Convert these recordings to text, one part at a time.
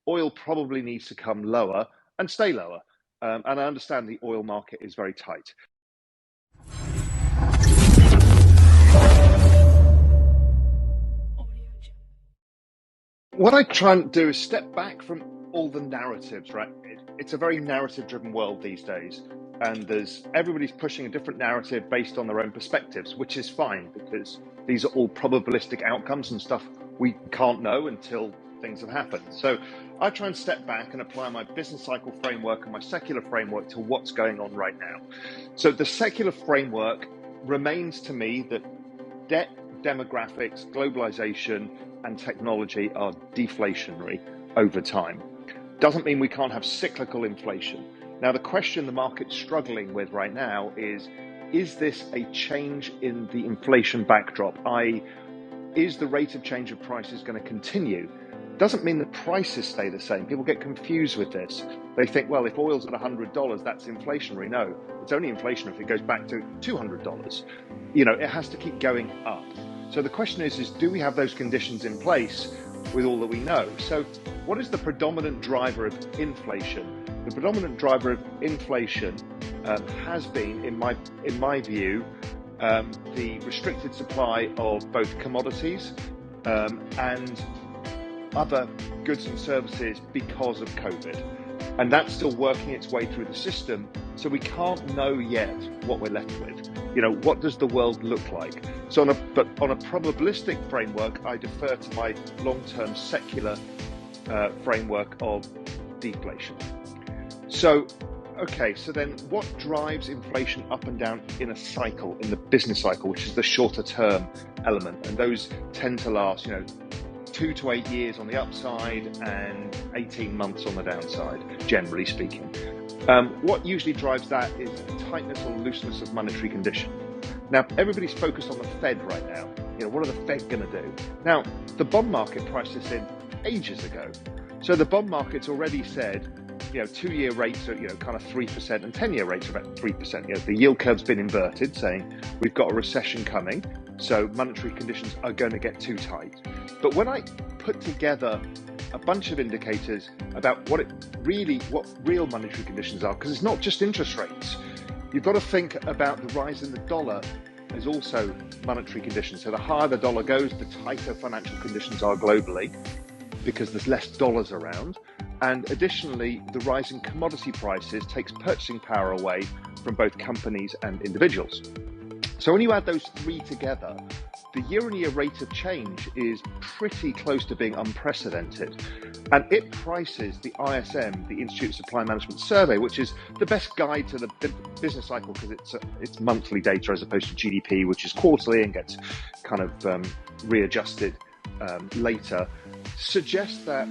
oil probably needs to come lower and stay lower. And I understand the oil market is very tight. What I try and do is step back from all the narratives, right? It's a very narrative-driven world these days, and everybody's pushing a different narrative based on their own perspectives, which is fine because these are all probabilistic outcomes and stuff we can't know until things have happened. So I try and step back and apply my business cycle framework and my secular framework to what's going on right now. So the secular framework remains to me that debt, demographics, globalization, and technology are deflationary over time. Doesn't mean we can't have cyclical inflation. Now, the question the market's struggling with right now is this a change in the inflation backdrop? Is the rate of change of prices going to continue? Doesn't mean the prices stay the same. People get confused with this. They think, well, if oil's at $100, that's inflationary. No, it's only inflation if it goes back to $200. You know, it has to keep going up. So the question is do we have those conditions in place with all that we know? So what is the predominant driver of inflation? The predominant driver of inflation has been, in my view, the restricted supply of both commodities and other goods and services because of COVID. And that's still working its way through the system. So we can't know yet what we're left with. You know, what does the world look like? So on a probabilistic framework, I defer to my long-term secular framework of deflation. So, okay, so then what drives inflation up and down in a cycle, in the business cycle, which is the shorter term element? And those tend to last, 2 to 8 years on the upside and 18 months on the downside, generally speaking. What usually drives that is tightness or looseness of monetary condition. Now, everybody's focused on the Fed right now. What are the Fed going to do? Now, the bond market priced this in ages ago. So the bond market's already said, 2-year rates are, kind of 3% and 10-year rates are about 3%. The yield curve's been inverted, saying we've got a recession coming, so monetary conditions are going to get too tight. But when I put together a bunch of indicators about what real monetary conditions are, because it's not just interest rates. You've got to think about the rise in the dollar as also monetary conditions. So the higher the dollar goes, the tighter financial conditions are globally because there's less dollars around. And additionally, the rise in commodity prices takes purchasing power away from both companies and individuals. So when you add those three together, the year-on-year rate of change is pretty close to being unprecedented. And it prices the ISM, the Institute of Supply Management Survey, which is the best guide to the business cycle because it's monthly data as opposed to GDP, which is quarterly and gets kind of readjusted later, suggests that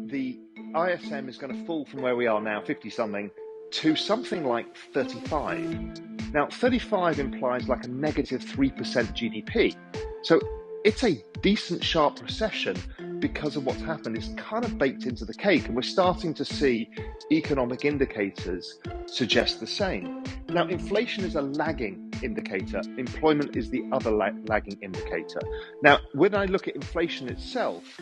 the ISM is going to fall from where we are now, 50-something, to something like 35. Now, 35 implies like a negative 3% GDP. So it's a decent sharp recession because of what's happened. It's kind of baked into the cake, and we're starting to see economic indicators suggest the same. Now, inflation is a lagging indicator. Employment is the other lagging indicator. Now, when I look at inflation itself,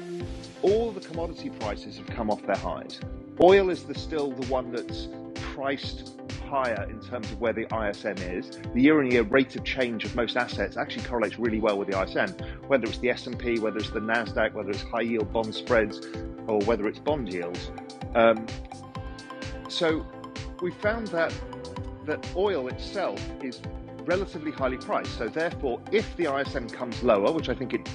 all the commodity prices have come off their highs. Oil is still the one that's priced higher in terms of where the ISM is. The year-on-year rate of change of most assets actually correlates really well with the ISM, whether it's the S&P, whether it's the NASDAQ, whether it's high-yield bond spreads, or whether it's bond yields. So we found that oil itself is relatively highly priced. So therefore, if the ISM comes lower, which I think it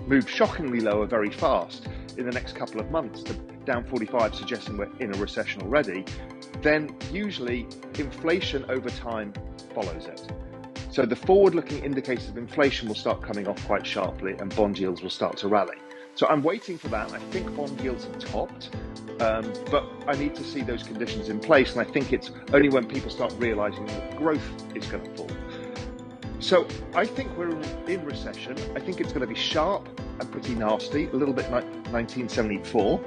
moved shockingly lower very fast in the next couple of months, to down 45, suggesting we're in a recession already, then usually inflation over time follows it. So the forward-looking indicators of inflation will start coming off quite sharply and bond yields will start to rally. So I'm waiting for that. I think bond yields have topped, but I need to see those conditions in place. And I think it's only when people start realizing that growth is going to fall. So I think we're in recession. I think it's going to be sharp and pretty nasty, a little bit like 1974.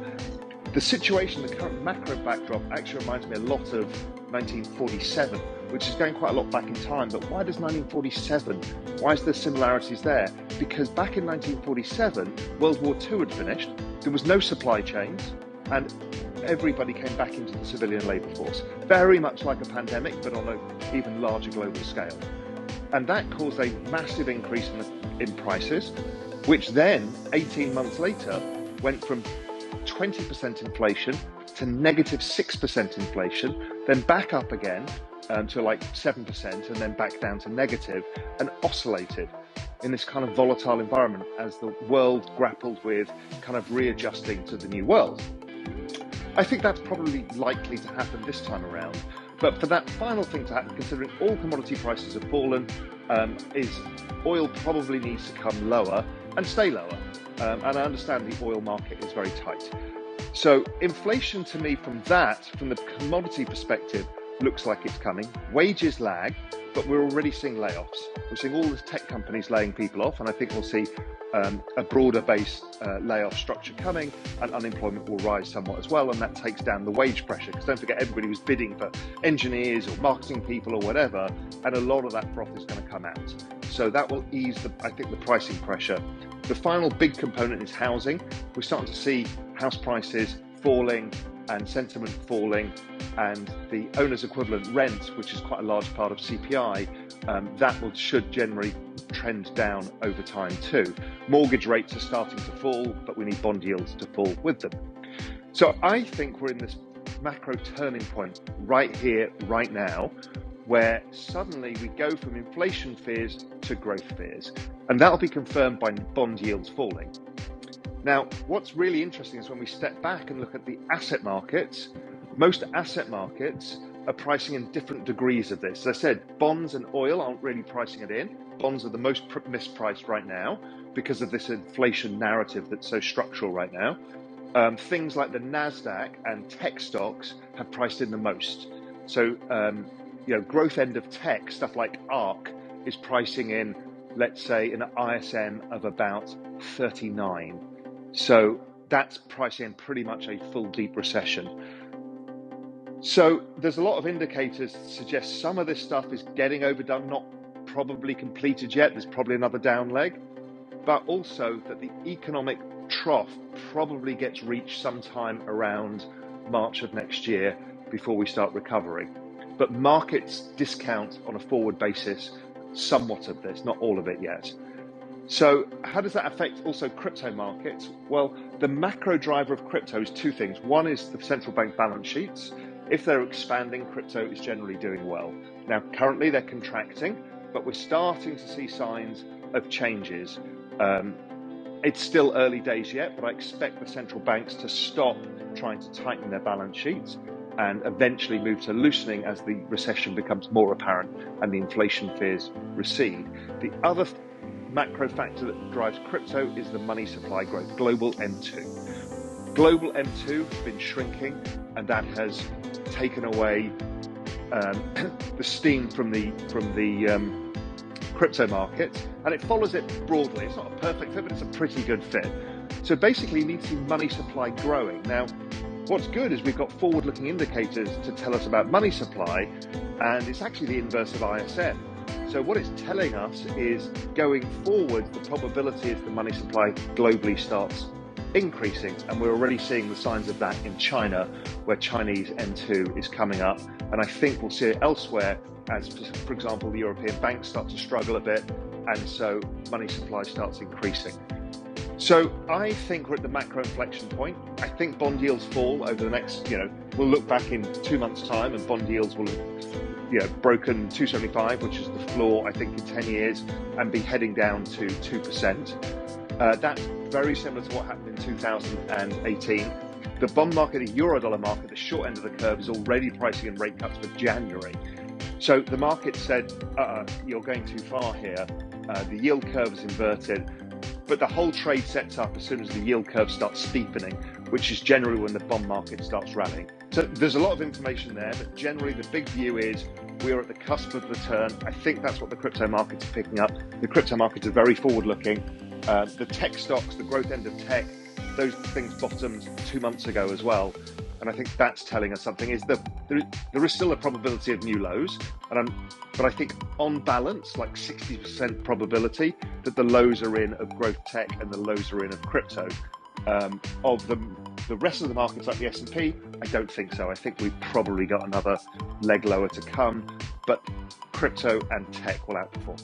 The situation, the current macro backdrop actually reminds me a lot of 1947, which is going quite a lot back in time. But why does 1947? Why is there similarities there? Because back in 1947, World War II had finished. There was no supply chains. and everybody came back into the civilian labour force, very much like a pandemic, but on an even larger global scale. And that caused a massive increase in prices, which then, 18 months later, went from 20% inflation to negative 6% inflation, then back up again to like 7%, and then back down to negative, and oscillated in this kind of volatile environment as the world grappled with kind of readjusting to the new world. I think that's probably likely to happen this time around. But for that final thing to happen, considering all commodity prices have fallen, is oil probably needs to come lower and stay lower. And I understand the oil market is very tight. So inflation to me from the commodity perspective, looks like it's coming. Wages lag, but we're already seeing layoffs. We're seeing all the tech companies laying people off, and I think we'll see a broader based layoff structure coming, and unemployment will rise somewhat as well, and that takes down the wage pressure, because don't forget, everybody was bidding for engineers or marketing people or whatever, and a lot of that froth is going to come out. So that will ease, I think, the pricing pressure. The final big component is housing. We're starting to see house prices falling and sentiment falling, and the owner's equivalent rent, which is quite a large part of CPI, should generally trend down over time too. Mortgage rates are starting to fall, but we need bond yields to fall with them. So I think we're in this macro turning point right here, right now, where suddenly we go from inflation fears to growth fears, and that'll be confirmed by bond yields falling. Now, what's really interesting is when we step back and look at the asset markets, most asset markets are pricing in different degrees of this. As I said, bonds and oil aren't really pricing it in. Bonds are the most mispriced right now because of this inflation narrative that's so structural right now. Things like the NASDAQ and tech stocks have priced in the most. So, growth end of tech, stuff like ARC, is pricing in, let's say, an ISM of about 39. So that's pricing in pretty much a full deep recession. So there's a lot of indicators that suggest some of this stuff is getting overdone, not probably completed yet. There's probably another down leg, but also that the economic trough probably gets reached sometime around March of next year before we start recovering. But markets discount on a forward basis somewhat of this, not all of it yet. So how does that affect also crypto markets? Well, the macro driver of crypto is two things. One is the central bank balance sheets. If they're expanding, crypto is generally doing well. Now, currently they're contracting, but we're starting to see signs of changes. It's still early days yet, but I expect the central banks to stop trying to tighten their balance sheets and eventually move to loosening as the recession becomes more apparent and the inflation fears recede. The other macro factor that drives crypto is the money supply growth, global M2. Global M2 has been shrinking, and that has taken away the steam from the crypto market, and it follows it broadly. It's not a perfect fit, but it's a pretty good fit. So basically, you need to see money supply growing. Now, what's good is we've got forward-looking indicators to tell us about money supply, and it's actually the inverse of ISM. So what it's telling us is going forward, the probability is the money supply globally starts increasing, and we're already seeing the signs of that in China, where Chinese M2 is coming up, and I think we'll see it elsewhere as, for example, the European banks start to struggle a bit, and so money supply starts increasing. So I think we're at the macro inflection point. I think bond yields fall over the next, we'll look back in 2 months' time and bond yields will have broken 275, which is the floor, I think, in 10 years, and be heading down to 2%. That's very similar to what happened in 2018. The bond market, the Eurodollar market, the short end of the curve is already pricing in rate cuts for January. So the market said, you're going too far here. The yield curve is inverted. But the whole trade sets up as soon as the yield curve starts steepening, which is generally when the bond market starts rallying. So there's a lot of information there, but generally the big view is we are at the cusp of the turn. I think that's what the crypto markets are picking up. The crypto markets are very forward-looking. The tech stocks, the growth end of tech, those things bottomed 2 months ago as well. And I think that's telling us something, is that there is still a probability of new lows, but I think on balance, like 60% probability that the lows are in of growth tech and the lows are in of crypto. Of the the rest of the markets like the S&P, I don't think so. I think we've probably got another leg lower to come, but crypto and tech will outperform.